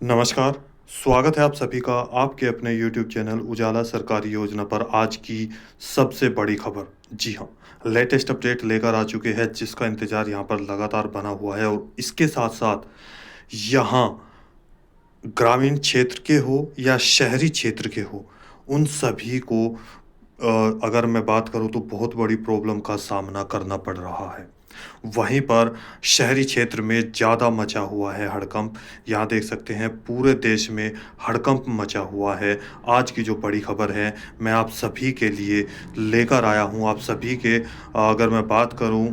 नमस्कार, स्वागत है आप सभी का आपके अपने यूट्यूब चैनल उजाला सरकारी योजना पर आज की सबसे बड़ी खबर। जी हाँ, लेटेस्ट अपडेट लेकर आ चुके हैं जिसका इंतज़ार यहाँ पर लगातार बना हुआ है और इसके साथ-साथ यहाँ ग्रामीण क्षेत्र के हो या शहरी क्षेत्र के हो, उन सभी को अगर मैं बात करूँ तो बहुत बड़ी प्रॉब्लम का सामना करना पड़ रहा है। वहीं पर शहरी क्षेत्र में ज़्यादा मचा हुआ है हड़कंप। यहाँ देख सकते हैं पूरे देश में हड़कंप मचा हुआ है। आज की जो बड़ी खबर है, मैं आप सभी के लिए लेकर आया हूँ। आप सभी के अगर मैं बात करूँ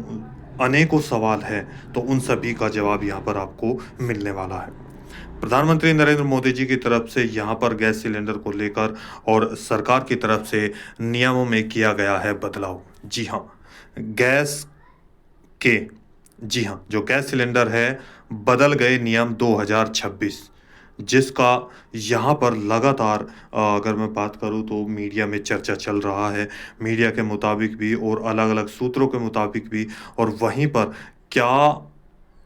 अनेकों सवाल हैं, तो उन सभी का जवाब यहाँ पर आपको मिलने वाला है। प्रधानमंत्री नरेंद्र मोदी जी की तरफ से यहाँ पर गैस सिलेंडर को लेकर और सरकार की तरफ से नियमों में किया गया है बदलाव। जी हाँ, गैस के जी हाँ, जो गैस सिलेंडर है, बदल गए नियम 2026 जिसका यहाँ पर लगातार अगर मैं बात करूँ तो मीडिया में चर्चा चल रहा है। मीडिया के मुताबिक भी और अलग-अलग सूत्रों के मुताबिक भी और वहीं पर क्या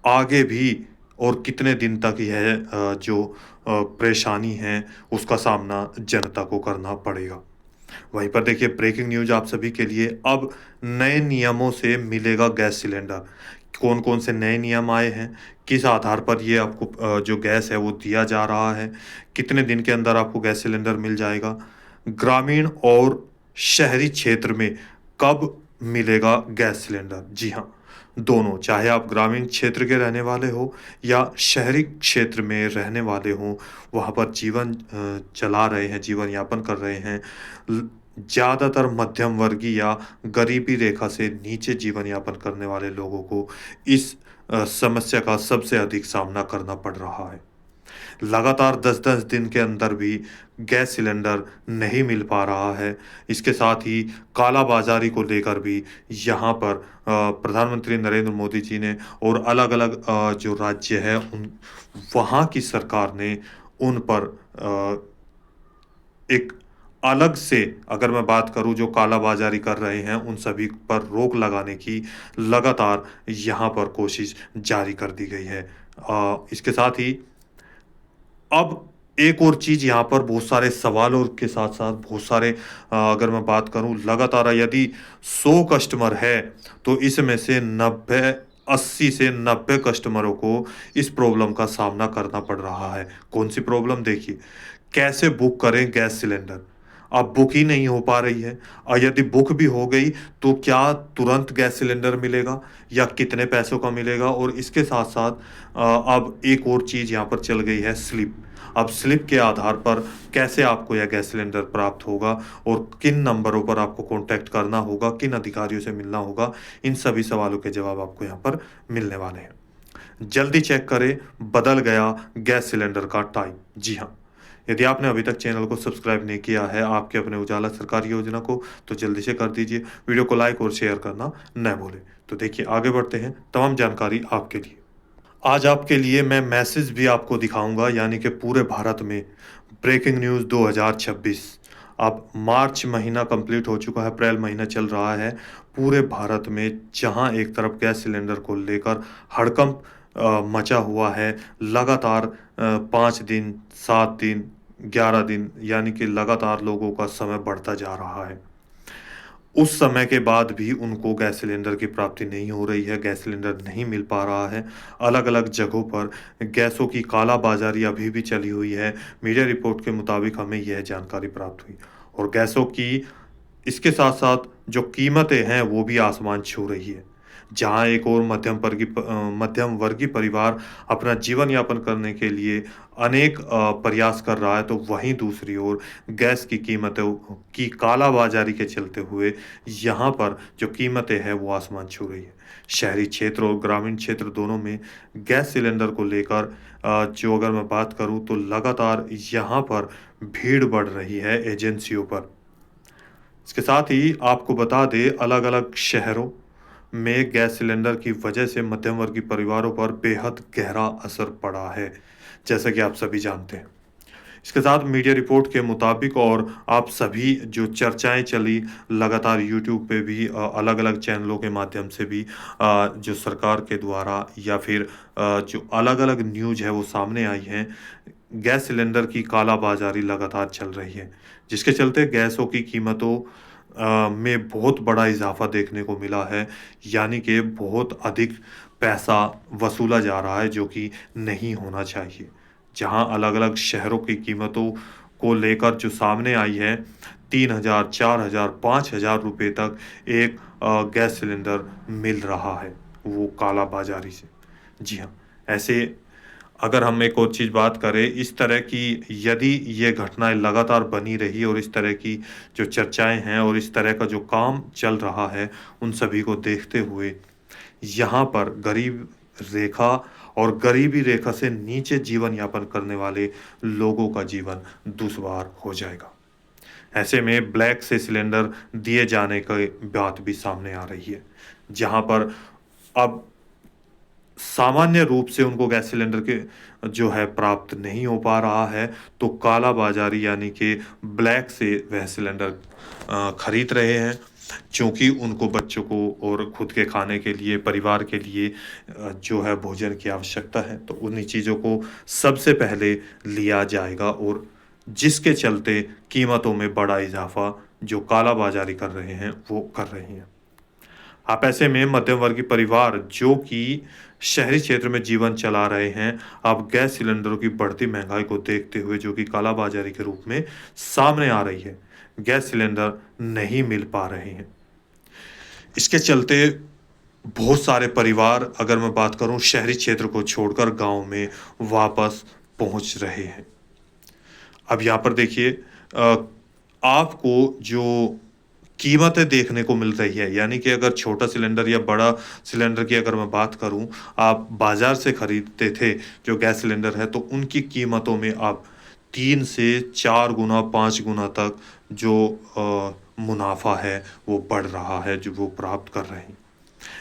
आगे भी और कितने दिन तक यह जो परेशानी है, उसका सामना जनता को करना पड़ेगा। वहीं पर देखिए ब्रेकिंग न्यूज़ आप सभी के लिए अब नए नियमों से मिलेगा गैस सिलेंडर। कौन-कौन से नए नियम आए हैं? किस आधार पर ये आपको जो गैस है वो दिया जा रहा है? कितने दिन के अंदर आपको गैस सिलेंडर मिल जाएगा? ग्रामीण और शहरी क्षेत्र में कब मिलेगा गैस सिलेंडर? जी हाँ, दोनों चाहे आप ग्रामीण क्षेत्र के रहने वाले हो या शहरी क्षेत्र में रहने वाले हों, वहाँ पर जीवन चला रहे हैं, जीवन यापन कर रहे हैं। ल ज़्यादातर मध्यम वर्गीय या गरीबी रेखा से नीचे जीवन यापन करने वाले लोगों को इस समस्या का सबसे अधिक सामना करना पड़ रहा है। लगातार 10-10 दिन के अंदर भी गैस सिलेंडर नहीं मिल पा रहा है। इसके साथ ही कालाबाज़ारी को लेकर भी यहाँ पर प्रधानमंत्री नरेंद्र मोदी जी ने और अलग-अलग जो राज्य है उन वहाँ की सरकार ने उन पर एक अलग से अगर मैं बात करूँ जो कालाबाज़ारी कर रहे हैं, उन सभी पर रोक लगाने की लगातार यहाँ पर कोशिश जारी कर दी गई है। इसके साथ ही अब एक और चीज़ यहाँ पर बहुत सारे सवालों के साथ-साथ बहुत सारे अगर मैं बात करूँ लगातार यदि 100 कस्टमर है, तो इसमें से 90 80 से 90 कस्टमरों को इस प्रॉब्लम का सामना करना पड़ रहा है। कौन-सी प्रॉब्लम देखिए, कैसे बुक करें गैस सिलेंडर? अब बुक ही नहीं हो पा रही है और यदि बुक भी हो गई, तो क्या तुरंत गैस सिलेंडर मिलेगा या कितने पैसों का मिलेगा? और इसके साथ-साथ अब एक और चीज़ यहाँ पर चल गई है स्लिप। अब स्लिप के आधार पर कैसे आपको यह गैस सिलेंडर प्राप्त होगा और किन नंबरों पर आपको कॉन्टैक्ट करना होगा, किन अधिकारियों से मिलना होगा, इन सभी सवालों के जवाब आपको यहाँ पर मिलने वाले हैं। जल्दी चेक करें, बदल गया गैस सिलेंडर का टाइम। जी हाँ, यदि आपने अभी तक चैनल को सब्सक्राइब नहीं किया है, आपके अपने उजाला सरकारी योजना को, तो जल्दी से कर दीजिए। वीडियो को लाइक और शेयर करना न भूलें। तो देखिए आगे बढ़ते हैं, तमाम जानकारी आपके लिए। आज आपके लिए मैं मैसेज भी आपको दिखाऊँगा यानी कि पूरे भारत में ब्रेकिंग न्यूज़ 2026 अब मार्च महीना कंप्लीट हो चुका है, अप्रैल महीना चल रहा है। पूरे भारत में जहाँ एक तरफ गैस सिलेंडर को लेकर हड़कंप मचा हुआ है, लगातार 5 दिन, 7 दिन, 11 दिन यानी कि लगातार लोगों का समय बढ़ता जा रहा है। उस समय के बाद भी उनको गैस सिलेंडर की प्राप्ति नहीं हो रही है, गैस सिलेंडर नहीं मिल पा रहा है। अलग-अलग जगहों पर गैसों की कालाबाज़ारी अभी भी चली हुई है। मीडिया रिपोर्ट के मुताबिक हमें यह जानकारी प्राप्त हुई और गैसों की इसके साथ-साथ जो कीमतें हैं, वो भी आसमान छू रही है। जहाँ एक ओर मध्यम वर्गीय परिवार अपना जीवन यापन करने के लिए अनेक प्रयास कर रहा है, तो वहीं दूसरी ओर गैस की कीमतों की कालाबाज़ारी के चलते हुए यहाँ पर जो कीमतें हैं, वो आसमान छू रही है। शहरी क्षेत्र और ग्रामीण क्षेत्र दोनों में गैस सिलेंडर को लेकर जो अगर मैं बात करूँ, तो लगातार यहाँ पर भीड़ बढ़ रही है एजेंसियों पर। इसके साथ ही आपको बता दें अलग-अलग शहरों में गैस सिलेंडर की वजह से मध्यम वर्गीय परिवारों पर बेहद गहरा असर पड़ा है, जैसा कि आप सभी जानते हैं। इसके साथ मीडिया रिपोर्ट के मुताबिक और आप सभी जो चर्चाएँ चली लगातार यूट्यूब पे भी अलग-अलग चैनलों के माध्यम से भी जो सरकार के द्वारा या फिर जो अलग-अलग न्यूज़ है वो सामने आई हैं। गैस सिलेंडर की कालाबाज़ारी लगातार चल रही है, जिसके चलते गैसों की कीमतों में बहुत बड़ा इज़ाफ़ा देखने को मिला है, यानी कि बहुत अधिक पैसा वसूला जा रहा है, जो कि नहीं होना चाहिए। जहाँ अलग-अलग शहरों की कीमतों को लेकर जो सामने आई है, 3000, 4000, 5000 रुपए तक एक गैस सिलेंडर मिल रहा है, वो कालाबाज़ारी से। जी हाँ, ऐसे अगर हम एक और चीज़ बात करें, इस तरह की यदि ये घटनाएँ लगातार बनी रही और इस तरह की जो चर्चाएँ हैं और इस तरह का जो काम चल रहा है, उन सभी को देखते हुए यहाँ पर गरीब रेखा और गरीबी रेखा से नीचे जीवन यापन करने वाले लोगों का जीवन दुश्वार हो जाएगा। ऐसे में ब्लैक से सिलेंडर दिए जाने की बात भी सामने आ रही है, जहाँ पर अब सामान्य रूप से उनको गैस सिलेंडर के जो है प्राप्त नहीं हो पा रहा है, तो कालाबाज़ारी यानी कि ब्लैक से वह सिलेंडर खरीद रहे हैं, चूँकि उनको बच्चों को और खुद के खाने के लिए, परिवार के लिए जो है भोजन की आवश्यकता है, तो उन्हीं चीज़ों को सबसे पहले लिया जाएगा और जिसके चलते कीमतों में बड़ा इज़ाफ़ा जो कालाबाज़ारी कर रहे हैं, वो कर रहे हैं। आप ऐसे में मध्यम वर्गीय परिवार जो कि शहरी क्षेत्र में जीवन चला रहे हैं, अब गैस सिलेंडरों की बढ़ती महँगाई को देखते हुए जो कि कालाबाज़ारी के रूप में सामने आ रही है, गैस सिलेंडर नहीं मिल पा रहे हैं। इसके चलते बहुत सारे परिवार अगर मैं बात करूँ शहरी क्षेत्र को छोड़कर गाँव में वापस पहुँच रहे हैं। अब यहाँ पर देखिए आपको जो कीमतें देखने को मिल रही है, यानी कि अगर छोटा सिलेंडर या बड़ा सिलेंडर की अगर मैं बात करूँ, आप बाज़ार से खरीदते थे जो गैस सिलेंडर है, तो उनकी कीमतों में अब 3 से 4 गुना, 5 गुना तक जो मुनाफ़ा है, वो बढ़ रहा है, जो वो प्राप्त कर रहे हैं।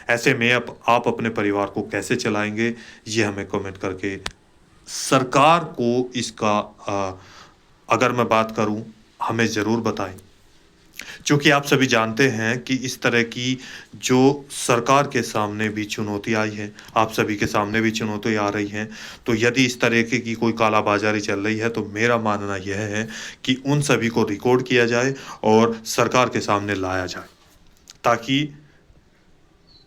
ऐसे में अब आप अपने परिवार को कैसे चलाएँगे, ये हमें कमेंट करके सरकार को इसका अगर मैं बात करूँ, हमें ज़रूर बताएँ। चूँकि आप सभी जानते हैं कि इस तरह की जो सरकार के सामने भी चुनौती आई है, आप सभी के सामने भी चुनौती आ रही हैं, तो यदि इस तरीके की कोई कालाबाज़ारी चल रही है, तो मेरा मानना यह है कि उन सभी को रिकॉर्ड किया जाए और सरकार के सामने लाया जाए, ताकि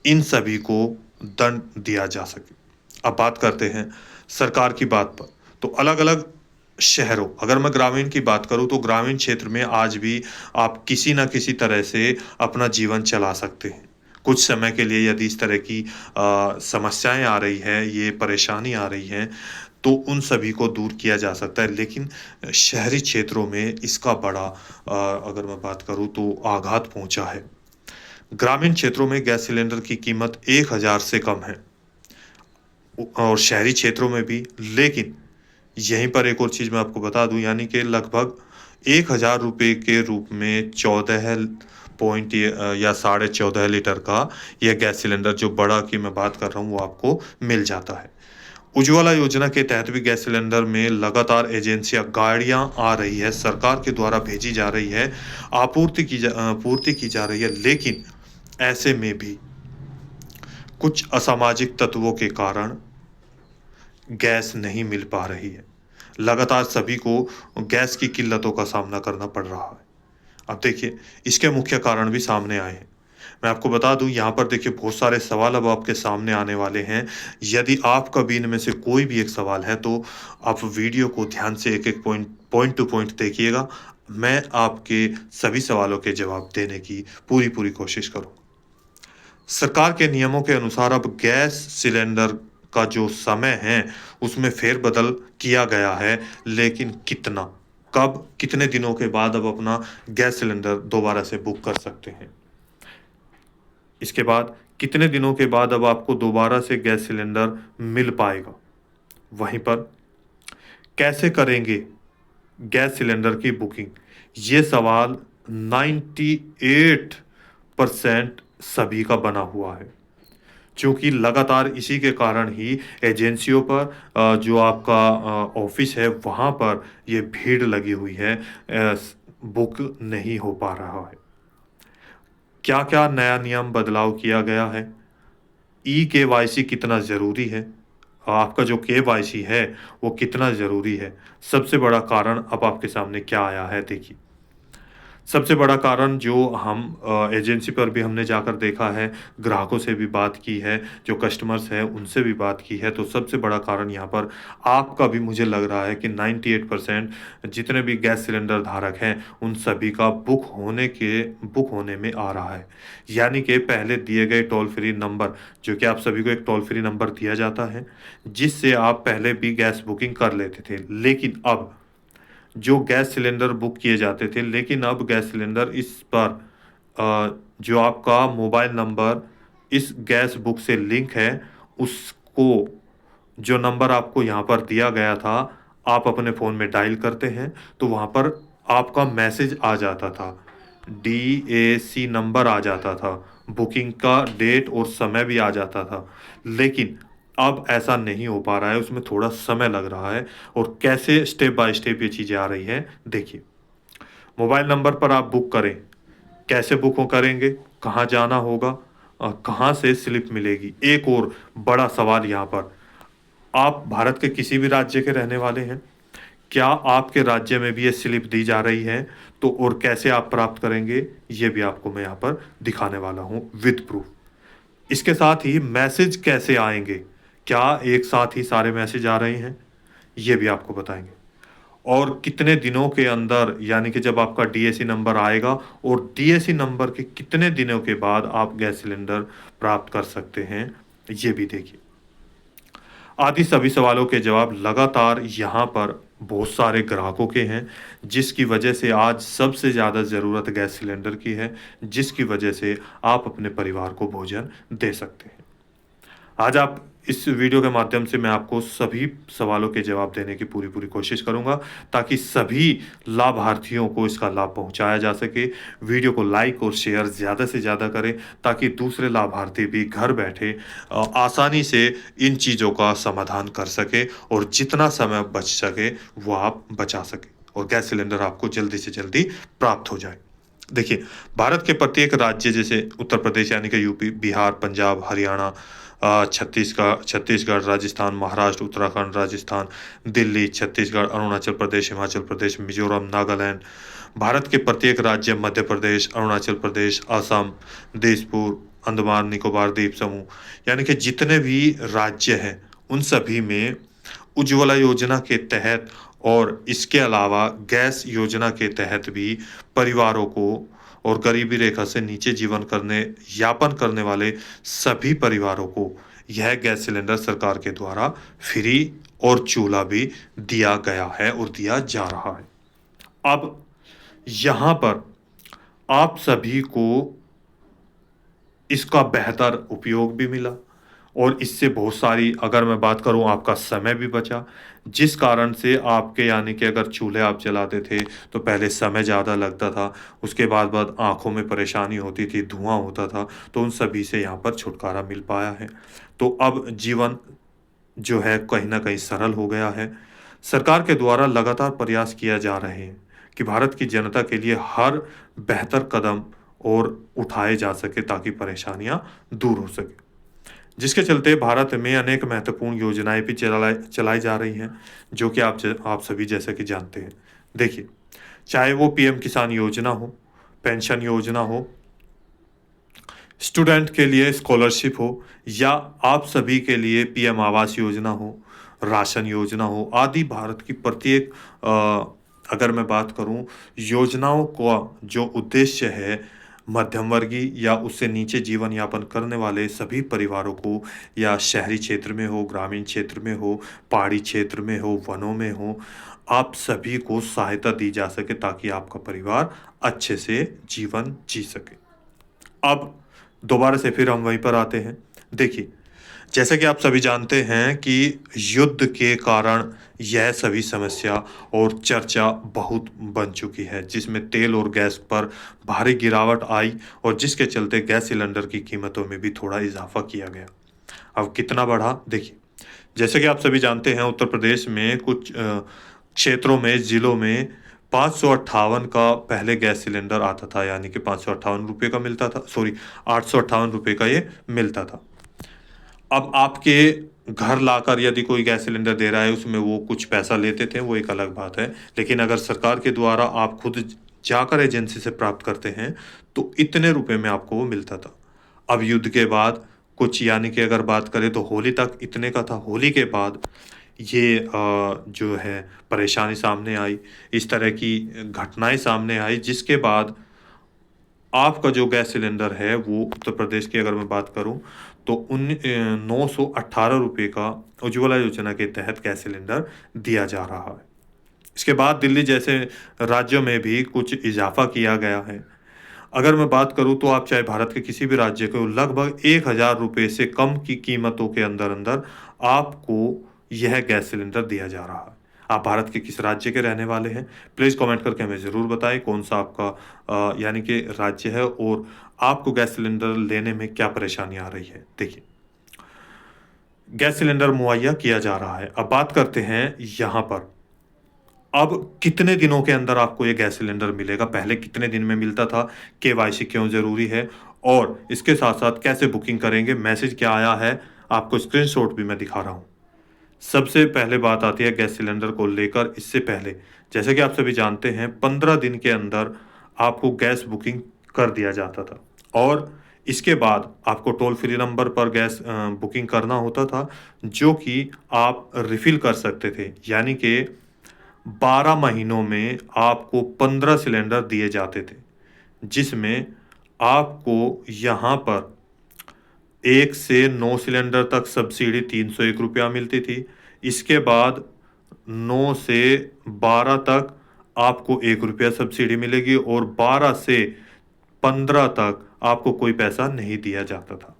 इन सभी को दंड दिया जा सके। अब बात करते हैं सरकार की बात पर, तो अलग-अलग शहरों अगर मैं ग्रामीण की बात करूँ तो ग्रामीण क्षेत्र में आज भी आप किसी न किसी तरह से अपना जीवन चला सकते हैं। कुछ समय के लिए यदि इस तरह की समस्याएँ आ रही हैं, ये परेशानी आ रही है, तो उन सभी को दूर किया जा सकता है। लेकिन शहरी क्षेत्रों में इसका बड़ा अगर मैं बात करूँ तो आघात पहुँचा है। ग्रामीण क्षेत्रों में गैस सिलेंडर की कीमत 1000 से कम है और शहरी क्षेत्रों में भी, लेकिन यहीं पर एक और चीज़ मैं आपको बता दूँ यानी कि लगभग 1000 रुपए के रूप में 14 पॉइंट या साढ़े 14 लीटर का यह गैस सिलेंडर जो बड़ा की मैं बात कर रहा हूँ, वो आपको मिल जाता है। उज्ज्वला योजना के तहत भी गैस सिलेंडर में लगातार एजेंसियाँ गाड़ियाँ आ रही है, सरकार के द्वारा भेजी जा रही है, पूर्ति की जा रही है, लेकिन ऐसे में भी कुछ असामाजिक तत्वों के कारण गैस नहीं मिल पा रही है। लगातार सभी को गैस की किल्लतों का सामना करना पड़ रहा है। अब देखिए, इसके मुख्य कारण भी सामने आए हैं। मैं आपको बता दूँ यहाँ पर देखिए बहुत सारे सवाल अब आपके सामने आने वाले हैं। यदि आपका भी इनमें से कोई भी एक सवाल है तो आप वीडियो को ध्यान से एक-एक पॉइंट टू पॉइंट देखिएगा। मैं आपके सभी सवालों के जवाब देने की पूरी-पूरी कोशिश करूँगा। सरकार के नियमों के अनुसार अब गैस सिलेंडर का जो समय है, उसमें फेरबदल किया गया है, लेकिन कितना? कब, कितने दिनों के बाद अब अपना गैस सिलेंडर दोबारा से बुक कर सकते हैं? इसके बाद कितने दिनों के बाद अब आपको दोबारा से गैस सिलेंडर मिल पाएगा? वहीं पर कैसे करेंगे गैस सिलेंडर की बुकिंग? ये सवाल 98% सभी का बना हुआ है। चूँकि लगातार इसी के कारण ही एजेंसियों पर जो आपका ऑफ़िस है वहाँ पर ये भीड़ लगी हुई है बुक नहीं हो पा रहा है। क्या-क्या नया नियम बदलाव किया गया है? ई-केवाईसी कितना ज़रूरी है? आपका जो केवाईसी है वो कितना ज़रूरी है। सबसे बड़ा कारण अब आपके सामने क्या आया है देखिए। सबसे बड़ा कारण जो हम एजेंसी पर भी हमने जाकर देखा है, ग्राहकों से भी बात की है, जो कस्टमर्स हैं उनसे भी बात की है, तो सबसे बड़ा कारण यहाँ पर आपका भी मुझे लग रहा है कि 98% जितने भी गैस सिलेंडर धारक हैं, उन सभी का बुक होने में आ रहा है। यानी कि पहले दिए गए टोल फ्री नंबर, जो कि आप सभी को एक टोल फ्री नंबर दिया जाता है, जिससे आप पहले भी गैस बुकिंग कर लेते थे। लेकिन अब जो गैस सिलेंडर बुक किए जाते थे, लेकिन अब गैस सिलेंडर इस पर जो आपका मोबाइल नंबर इस गैस बुक से लिंक है, उसको जो नंबर आपको यहाँ पर दिया गया था, आप अपने फ़ोन में डायल करते हैं, तो वहाँ पर आपका मैसेज आ जाता था। डीएसी नंबर आ जाता था, बुकिंग का डेट और समय भी आ जाता था। लेकिन अब ऐसा नहीं हो पा रहा है, उसमें थोड़ा समय लग रहा है और कैसे स्टेप बाय स्टेप ये चीज़ें आ रही हैं, देखिए। मोबाइल नंबर पर आप बुक करें, कैसे बुक हो करेंगे, कहाँ जाना होगा, कहाँ से स्लिप मिलेगी? एक और बड़ा सवाल यहाँ पर, आप भारत के किसी भी राज्य के रहने वाले हैं? क्या आपके राज्य में भी ये स्लिप दी जा रही है? तो और कैसे आप प्राप्त करेंगे? ये भी आपको मैं यहाँ पर दिखाने वाला हूँ विद प्रूफ। इसके साथ ही मैसेज कैसे आएँगे? क्या एक साथ ही सारे मैसेज आ रहे हैं? ये भी आपको बताएँगे। और कितने दिनों के अंदर, यानी कि जब आपका डीएसी नंबर आएगा और डीएसी नंबर के कितने दिनों के बाद आप गैस सिलेंडर प्राप्त कर सकते हैं, ये भी देखिए। आदि सभी सवालों के जवाब लगातार यहाँ पर बहुत सारे ग्राहकों के हैं, जिसकी वजह से आज सबसे ज़्यादा ज़रूरत गैस सिलेंडर की है, जिसकी वजह से आप अपने परिवार को भोजन दे सकते हैं। आज आप इस वीडियो के माध्यम से मैं आपको सभी सवालों के जवाब देने की पूरी कोशिश करूँगा, ताकि सभी लाभार्थियों को इसका लाभ पहुँचाया जा सके। वीडियो को लाइक और शेयर ज़्यादा से ज़्यादा करें, ताकि दूसरे लाभार्थी भी घर बैठे आसानी से इन चीज़ों का समाधान कर सकें और जितना समय बच सके, वो आप बचा सकें और गैस सिलेंडर आपको जल्दी से जल्दी प्राप्त हो जाए। देखिए, भारत के प्रत्येक राज्य जैसे उत्तर प्रदेश यानी कि यूपी, बिहार, पंजाब, हरियाणा, छत्तीसगढ़, राजस्थान, महाराष्ट्र, उत्तराखंड, राजस्थान, दिल्ली, छत्तीसगढ़, अरुणाचल प्रदेश, हिमाचल प्रदेश, मिज़ोरम, नागालैंड, भारत के प्रत्येक राज्य, मध्य प्रदेश, अरुणाचल प्रदेश, असम, दिसपुर, अंडमान निकोबार द्वीप समूह, यानी कि जितने भी राज्य हैं, उन सभी में उज्ज्वला योजना के तहत और इसके अलावा गैस योजना के तहत भी परिवारों को और गरीबी रेखा से नीचे यापन करने वाले सभी परिवारों को यह गैस सिलेंडर सरकार के द्वारा फ्री और चूल्हा भी दिया गया है और दिया जा रहा है। अब यहाँ पर आप सभी को इसका बेहतर उपयोग भी मिला और इससे बहुत सारी, अगर मैं बात करूँ, आपका समय भी बचा, जिस कारण से आपके, यानी कि अगर चूल्हे आप जलाते थे तो पहले समय ज़्यादा लगता था, उसके बाद आँखों में परेशानी होती थी, धुआँ होता था, तो उन सभी से यहाँ पर छुटकारा मिल पाया है। तो अब जीवन जो है कहीं न कहीं सरल हो गया है। सरकार के द्वारा लगातार प्रयास किया जा रहे हैं कि भारत की जनता के लिए हर बेहतर कदम और उठाए जा सके, ताकि परेशानियाँ दूर हो सके। जिसके चलते भारत में अनेक महत्वपूर्ण योजनाएँ भी चलाई जा रही हैं, जो कि आप सभी जैसा कि जानते हैं। देखिए, चाहे वो पीएम किसान योजना हो, पेंशन योजना हो, स्टूडेंट के लिए स्कॉलरशिप हो, या आप सभी के लिए पीएम आवास योजना हो, राशन योजना हो, आदि भारत की प्रत्येक अगर मैं बात करूं, योजनाओं का जो उद्देश्य है, मध्यम वर्गीय या उससे नीचे जीवन यापन करने वाले सभी परिवारों को, या शहरी क्षेत्र में हो, ग्रामीण क्षेत्र में हो, पहाड़ी क्षेत्र में हो, वनों में हो, आप सभी को सहायता दी जा सके, ताकि आपका परिवार अच्छे से जीवन जी सके। अब दोबारा से फिर हम वहीं पर आते हैं। देखिए, जैसे कि आप सभी जानते हैं कि युद्ध के कारण यह सभी समस्या और चर्चा बहुत बन चुकी है, जिसमें तेल और गैस पर भारी गिरावट आई और जिसके चलते गैस सिलेंडर की कीमतों में भी थोड़ा इजाफा किया गया। अब कितना बढ़ा, देखिए, जैसे कि आप सभी जानते हैं, उत्तर प्रदेश में कुछ क्षेत्रों में, ज़िलों में 558 का पहले गैस सिलेंडर आता था, यानी कि 558 रुपये का मिलता था, सॉरी, 858 रुपये का ये मिलता था। अब आपके घर लाकर यदि कोई गैस सिलेंडर दे रहा है, उसमें वो कुछ पैसा लेते थे, वो एक अलग बात है। लेकिन अगर सरकार के द्वारा आप खुद जाकर एजेंसी से प्राप्त करते हैं, तो इतने रुपए में आपको वो मिलता था। अब युद्ध के बाद कुछ, यानी कि अगर बात करें तो होली तक इतने का था। होली के बाद ये जो है परेशानी सामने आई, इस तरह की घटनाएँ सामने आई, जिसके बाद आपका जो गैस सिलेंडर है वो उत्तर प्रदेश की अगर मैं बात करूँ तो 918 रुपये का उज्ज्वला योजना के तहत गैस सिलेंडर दिया जा रहा है। इसके बाद दिल्ली जैसे राज्यों में भी कुछ इजाफ़ा किया गया है। अगर मैं बात करूँ तो आप चाहे भारत के किसी भी राज्य को लगभग 1000 रुपये से कम की कीमतों के अंदर-अंदर आपको यह गैस सिलेंडर दिया जा रहा है। आप भारत के किस राज्य के रहने वाले हैं? प्लीज़ कमेंट करके हमें ज़रूर बताएँ कौन-सा आपका यानी कि राज्य है और आपको गैस सिलेंडर लेने में क्या परेशानी आ रही है? देखिए, गैस सिलेंडर मुहैया किया जा रहा है। अब बात करते हैं यहाँ पर अब कितने दिनों के अंदर आपको ये गैस सिलेंडर मिलेगा? पहले कितने दिन में मिलता था? केवाईसी क्यों ज़रूरी है? और इसके साथ-साथ कैसे बुकिंग करेंगे? मैसेज क्या आया है? आपको स्क्रीनशॉट भी मैं दिखा रहा हूँ। सबसे पहले बात आती है गैस सिलेंडर को लेकर। इससे पहले जैसे कि आप सभी जानते हैं 15 दिन के अंदर आपको गैस बुकिंग कर दिया जाता था और इसके बाद आपको टोल फ्री नंबर पर गैस बुकिंग करना होता था, जो कि आप रिफ़िल कर सकते थे। यानी कि 12 महीनों में आपको 15 सिलेंडर दिए जाते थे, जिसमें आपको यहाँ पर 1 से 9 सिलेंडर तक सब्सिडी ₹301 मिलती थी। इसके बाद 9 से 12 तक आपको ₹1 सब्सिडी मिलेगी और 12 से 15 तक आपको कोई पैसा नहीं दिया जाता था।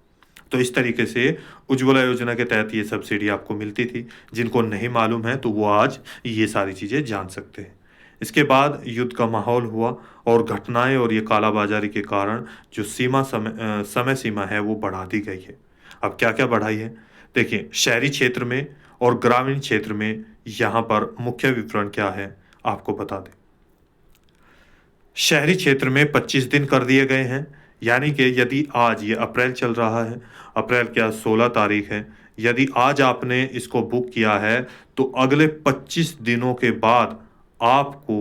तो इस तरीके से उज्ज्वला योजना के तहत ये सब्सिडी आपको मिलती थी। जिनको नहीं मालूम है तो वो आज ये सारी चीज़ें जान सकते हैं। इसके बाद युद्ध का माहौल हुआ और घटनाएँ और ये कालाबाज़ारी के कारण जो समय सीमा है वो बढ़ा दी गई है। अब क्या-क्या बढ़ाई है? देखिए, शहरी क्षेत्र में और ग्रामीण क्षेत्र में यहाँ पर मुख्य विवरण क्या है, आपको बता दें। शहरी क्षेत्र में 25 दिन कर दिए गए हैं, यानी कि यदि आज ये अप्रैल चल रहा है, अप्रैल क्या 16 तारीख है, यदि आज आपने इसको बुक किया है, तो अगले 25 दिनों के बाद आपको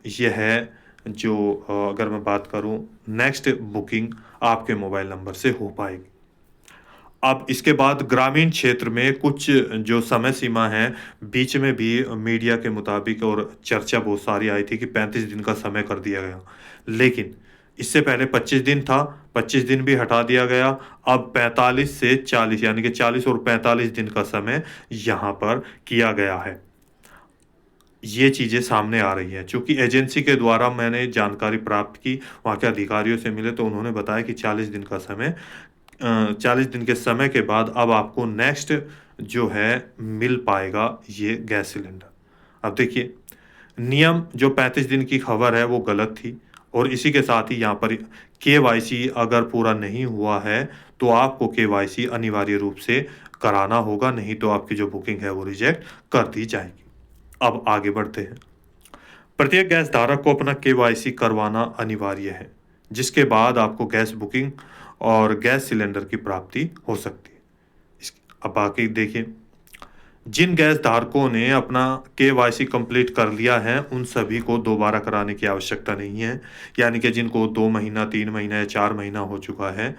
यह जो अगर मैं बात करूँ नेक्स्ट बुकिंग आपके मोबाइल नंबर से हो पाएगी। अब इसके बाद ग्रामीण क्षेत्र में कुछ जो समय सीमा है, बीच में भी मीडिया के मुताबिक और चर्चा बहुत सारी आई थी कि 35 दिन का समय कर दिया गया। लेकिन इससे पहले 25 दिन था, 25 दिन भी हटा दिया गया। अब 45 से 40 यानी कि 40 और 45 दिन का समय यहाँ पर किया गया है। ये चीज़ें सामने आ रही हैं। चूँकि एजेंसी के द्वारा मैंने जानकारी प्राप्त की, वहाँ के अधिकारियों से मिले तो उन्होंने बताया कि 40 दिन का समय 40 दिन के समय के बाद अब आपको नेक्स्ट जो है मिल पाएगा ये गैस सिलेंडर। अब देखिए, नियम जो 35 दिन की खबर है वो गलत थी और इसी के साथ ही यहाँ पर केवाईसी अगर पूरा नहीं हुआ है, तो आपको केवाईसी अनिवार्य रूप से कराना होगा, नहीं तो आपकी जो बुकिंग है वो रिजेक्ट कर दी जाएगी। अब आगे बढ़ते हैं। प्रत्येक गैस धारक को अपना केवाईसी करवाना अनिवार्य है, जिसके बाद आपको गैस बुकिंग और गैस सिलेंडर की प्राप्ति हो सकती है। अब बाकी देखिए, जिन गैस धारकों ने अपना केवाईसी कंप्लीट कर लिया है, उन सभी को दोबारा कराने की आवश्यकता नहीं है। यानी कि जिनको 2 महीना, 3 महीना या 4 महीना हो चुका है,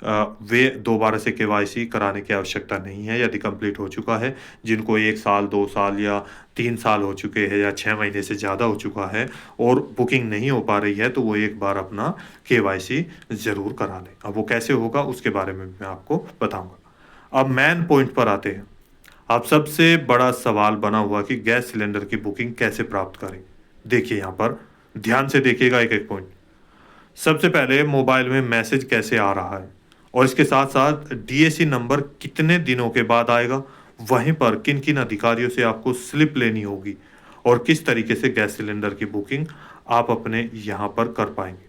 वे दोबारा से केवाईसी कराने की आवश्यकता नहीं है यदि कंप्लीट हो चुका है। जिनको 1 साल, 2 साल या 3 साल हो चुके हैं या 6 महीने से ज़्यादा हो चुका है और बुकिंग नहीं हो पा रही है, तो वो एक बार अपना केवाईसी ज़रूर करा लें। अब वो कैसे होगा उसके बारे में मैं आपको बताऊँगा। अब मेन पॉइंट पर आते हैं। अब सबसे बड़ा सवाल बना हुआ कि गैस सिलेंडर की बुकिंग कैसे प्राप्त करें? देखिए, यहाँ पर ध्यान से देखिएगा एक-एक पॉइंट। सबसे पहले मोबाइल में मैसेज कैसे आ रहा है और इसके साथ-साथ डीएसी नंबर कितने दिनों के बाद आएगा? वहीं पर किन-किन अधिकारियों से आपको स्लिप लेनी होगी और किस तरीके से गैस सिलेंडर की बुकिंग आप अपने यहाँ पर कर पाएँगे?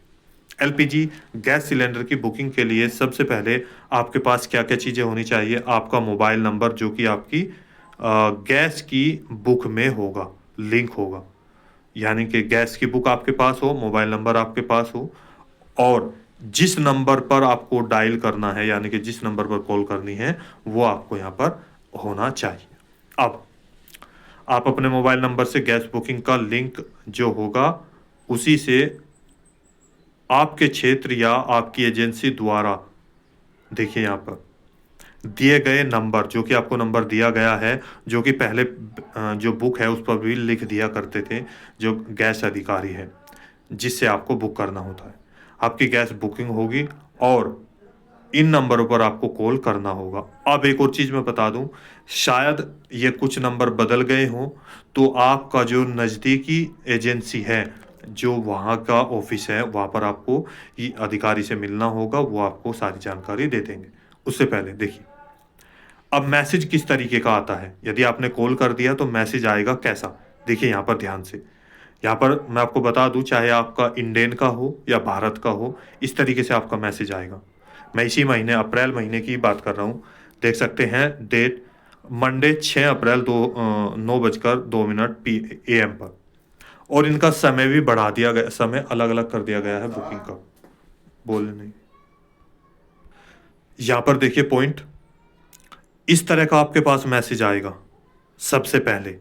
एलपीजी गैस सिलेंडर की बुकिंग के लिए सबसे पहले आपके पास क्या-क्या चीज़ें होनी चाहिए? आपका मोबाइल नंबर जो कि आपकी गैस की बुक में होगा, लिंक होगा। यानी कि गैस की बुक आपके पास हो, मोबाइल नंबर आपके पास हो और जिस नंबर पर आपको डायल करना है, यानी कि जिस नंबर पर कॉल करनी है, वो आपको यहाँ पर होना चाहिए। अब आप अपने मोबाइल नंबर से गैस बुकिंग का लिंक जो होगा, उसी से आपके क्षेत्र या आपकी एजेंसी द्वारा, देखिए यहाँ पर दिए गए नंबर, जो कि आपको नंबर दिया गया है, जो कि पहले जो बुक है उस पर भी लिख दिया करते थे जो गैस अधिकारी है, जिससे आपको बुक करना होता है। आपकी गैस बुकिंग होगी और इन नंबरों पर आपको कॉल करना होगा। अब एक और चीज़ मैं बता दूं, शायद ये कुछ नंबर बदल गए हों, तो आपका जो नज़दीकी एजेंसी है, जो वहाँ का ऑफिस है, वहाँ पर आपको ये अधिकारी से मिलना होगा, वो आपको सारी जानकारी दे देंगे। उससे पहले देखिए, अब मैसेज किस तरीके का आता है, यदि आपने कॉल कर दिया तो मैसेज आएगा कैसा? देखिए यहाँ पर ध्यान से, यहाँ पर मैं आपको बता दूं, चाहे आपका इंडियन का हो या भारत का हो, इस तरीके से आपका मैसेज आएगा। मैं इसी महीने अप्रैल महीने की बात कर रहा हूँ, देख सकते हैं डेट, मंडे 6 अप्रैल 9:02 पी एम पर, और इनका समय भी बढ़ा दिया गया, समय अलग अलग कर दिया गया है बुकिंग का। बोले नहीं, यहाँ पर देखिए पॉइंट, इस तरह का आपके पास मैसेज आएगा। सबसे पहले,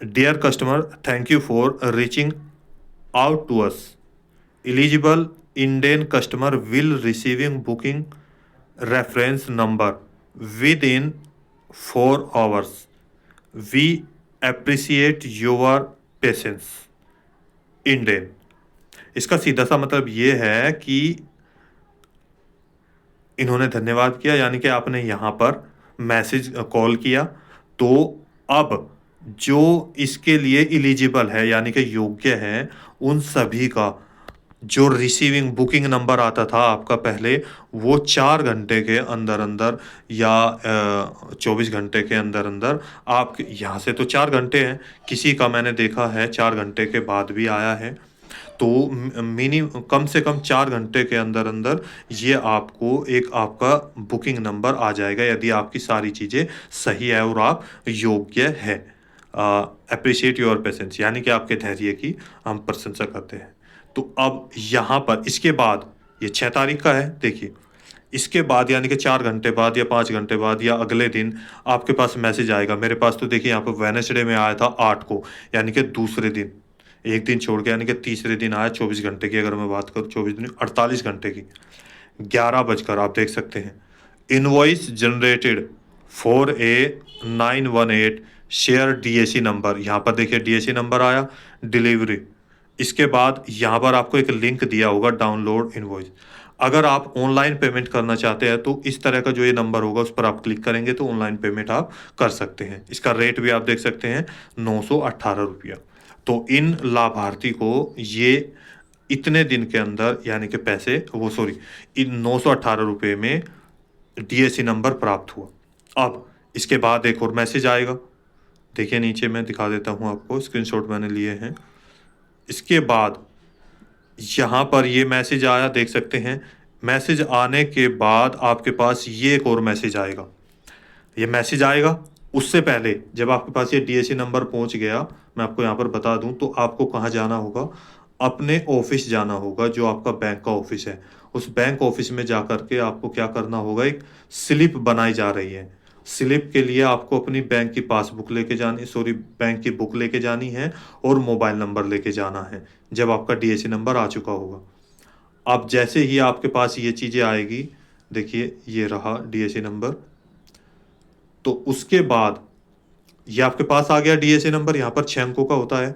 dear customer, thank you for reaching out to us. Eligible Indian customer will receiving booking reference number within 4 hours. We appreciate your patience. Indian. इसका सीधा सा मतलब ये है कि इन्होंने धन्यवाद किया, यानी कि आपने यहाँ पर मैसेज कॉल किया, तो अब जो इसके लिए एलिजिबल है, यानी कि योग्य है, उन सभी का जो रिसीविंग बुकिंग नंबर आता था आपका पहले, वो 4 घंटे के अंदर अंदर या 24 घंटे के अंदर अंदर, आप यहाँ से तो 4 घंटे हैं, किसी का मैंने देखा है 4 घंटे के बाद भी आया है, तो कम से कम 4 घंटे के अंदर अंदर ये आपको एक आपका बुकिंग नंबर आ जाएगा, यदि आपकी सारी चीज़ें सही है और आप योग्य है। अप्रिशिएट योर पेशेंस, यानी कि आपके धैर्य की हम प्रशंसा करते हैं। तो अब यहाँ पर इसके बाद, ये 6 तारीख का है, देखिए इसके बाद यानी कि 4 घंटे बाद या 5 घंटे बाद या अगले दिन आपके पास मैसेज आएगा। मेरे पास तो देखिए यहाँ पर वेडनेसडे में आया था 8 को, यानी कि दूसरे दिन, एक दिन छोड़ के, यानी कि तीसरे दिन आया 24 घंटे की, अगर मैं बात करूँ 24 दिन 48 घंटे की, 11 बजकर, आप देख सकते हैं। Invoice generated for a 918 share DAC number, यहाँ पर देखिए डीएसी नंबर आया, डिलीवरी। इसके बाद यहाँ पर आपको एक लिंक दिया होगा, डाउनलोड इनवॉइस। अगर आप ऑनलाइन पेमेंट करना चाहते हैं तो इस तरह का जो ये नंबर होगा उस पर आप क्लिक करेंगे तो ऑनलाइन पेमेंट आप कर सकते हैं। इसका रेट भी आप देख सकते हैं, 918 रुपया। तो इन लाभार्थी को ये इतने दिन के अंदर, यानी कि पैसे वो सॉरी इन 918 रुपये में डीएसी नंबर प्राप्त हुआ। अब इसके बाद एक और मैसेज आएगा, देखिए नीचे मैं दिखा देता हूँ आपको, स्क्रीनशॉट मैंने लिए हैं। इसके बाद यहाँ पर ये मैसेज आया, देख सकते हैं। मैसेज आने के बाद आपके पास ये एक और मैसेज आएगा, ये मैसेज आएगा। उससे पहले जब आपके पास ये डीएसी नंबर पहुंच गया, मैं आपको यहाँ पर बता दूं, तो आपको कहाँ जाना होगा, अपने ऑफिस जाना होगा, जो आपका बैंक का ऑफिस है। उस बैंक ऑफिस में जा कर के आपको क्या करना होगा, एक स्लिप बनाई जा रही है। स्लिप के लिए आपको अपनी बैंक की पासबुक लेके जानी, सॉरी बैंक की बुक लेके जानी है, और मोबाइल नंबर लेके जाना है, जब आपका डीएसी नंबर आ चुका होगा। अब जैसे ही आपके पास ये चीज़ें आएगी, देखिए ये रहा डीएसी नंबर, तो उसके बाद ये आपके पास आ गया डीएसी नंबर, यहाँ पर 6 अंकों का होता है।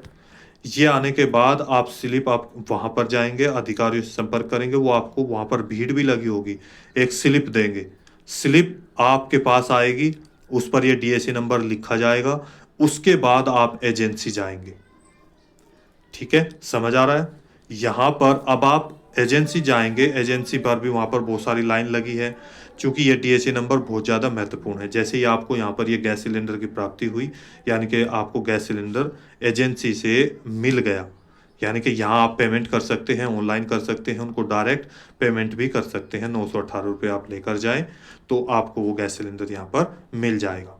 ये आने के बाद आप स्लिप, आप वहाँ पर जाएंगे, अधिकारियों से संपर्क करेंगे, वो आपको वहाँ पर भीड़ भी लगी होगी, एक स्लिप देंगे। स्लिप आपके पास आएगी, उस पर ये डीएसी नंबर लिखा जाएगा। उसके बाद आप एजेंसी जाएंगे। ठीक है, समझ आ रहा है? यहाँ पर अब आप एजेंसी जाएंगे, एजेंसी पर भी वहाँ पर बहुत सारी लाइन लगी है, क्योंकि ये डीएसी नंबर बहुत ज़्यादा महत्वपूर्ण है। जैसे ही आपको यहाँ पर ये गैस सिलेंडर की प्राप्ति हुई, यानी कि आपको गैस सिलेंडर एजेंसी से मिल गया, यानी कि यहाँ आप पेमेंट कर सकते हैं, ऑनलाइन कर सकते हैं, उनको डायरेक्ट पेमेंट भी कर सकते हैं। 918 रुपये आप लेकर जाएं तो आपको वो गैस सिलेंडर यहाँ पर मिल जाएगा।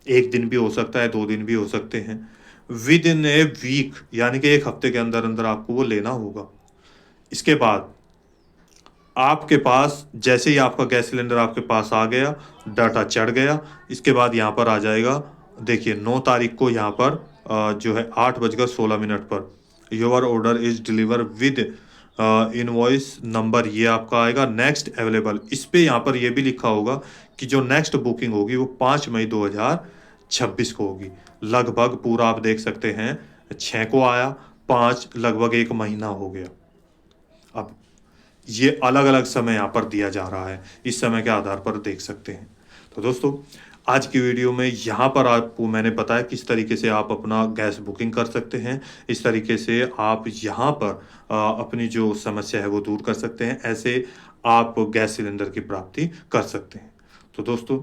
एक दिन भी हो सकता है, 2 दिन भी हो सकते हैं, विद इन ए वीक, यानी कि एक हफ्ते के अंदर अंदर आपको वो लेना होगा। इसके बाद आपके पास जैसे ही आपका गैस सिलेंडर आपके पास आ गया, डाटा चढ़ गया, इसके बाद यहाँ पर आ जाएगा, देखिए 9 तारीख को यहाँ पर जो है 8:16 per your order is deliver with invoice number, ये आपका आएगा। नेक्स्ट अवेलेबल, इस पे यहाँ पर ये भी लिखा होगा कि जो नेक्स्ट बुकिंग होगी वो 5 मई 2026 को होगी। लगभग पूरा आप देख सकते हैं 6 को आया, 5 लगभग 1 महीना हो गया। अब ये अलग-अलग समय यहाँ पर दिया जा रहा है, इस समय के आधार पर देख सकते हैं। तो दोस्तों, आज की वीडियो में यहाँ पर आपको मैंने बताया किस तरीके से आप अपना गैस बुकिंग कर सकते हैं। इस तरीके से आप यहाँ पर अपनी जो समस्या है वो दूर कर सकते हैं। ऐसे आप गैस सिलेंडर की प्राप्ति कर सकते हैं। तो दोस्तों,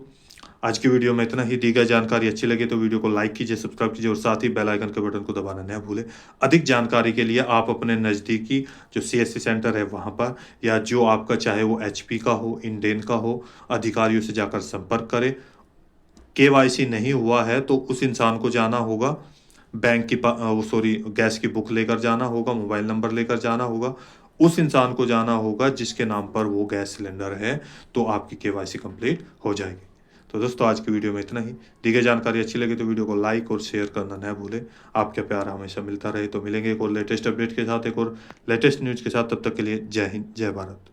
आज की वीडियो में इतना ही। दी गई जानकारी अच्छी लगी तो वीडियो को लाइक कीजिए, सब्सक्राइब कीजिए और साथ ही बेल आइकन के बटन को दबाना न भूलें। अधिक जानकारी के लिए आप अपने नज़दीकी जो सीएससी सेंटर है वहाँ पर, या जो आपका चाहे वो एचपी का हो, इंडेन का हो, अधिकारियों से जाकर संपर्क करें। केवाईसी नहीं हुआ है तो उस इंसान को जाना होगा, बैंक की गैस की बुक लेकर जाना होगा, मोबाइल नंबर लेकर जाना होगा, उस इंसान को जाना होगा जिसके नाम पर वो गैस सिलेंडर है, तो आपकी केवाईसी कंप्लीट हो जाएगी। तो दोस्तों, आज की वीडियो में इतना ही। दी गई जानकारी अच्छी लगी तो वीडियो को लाइक और शेयर करना न भूलें। आपका प्यार हमेशा मिलता रहे। तो मिलेंगे एक और लेटेस्ट अपडेट के साथ, एक और लेटेस्ट न्यूज़ के साथ। तब तक के लिए जय हिंद, जय भारत।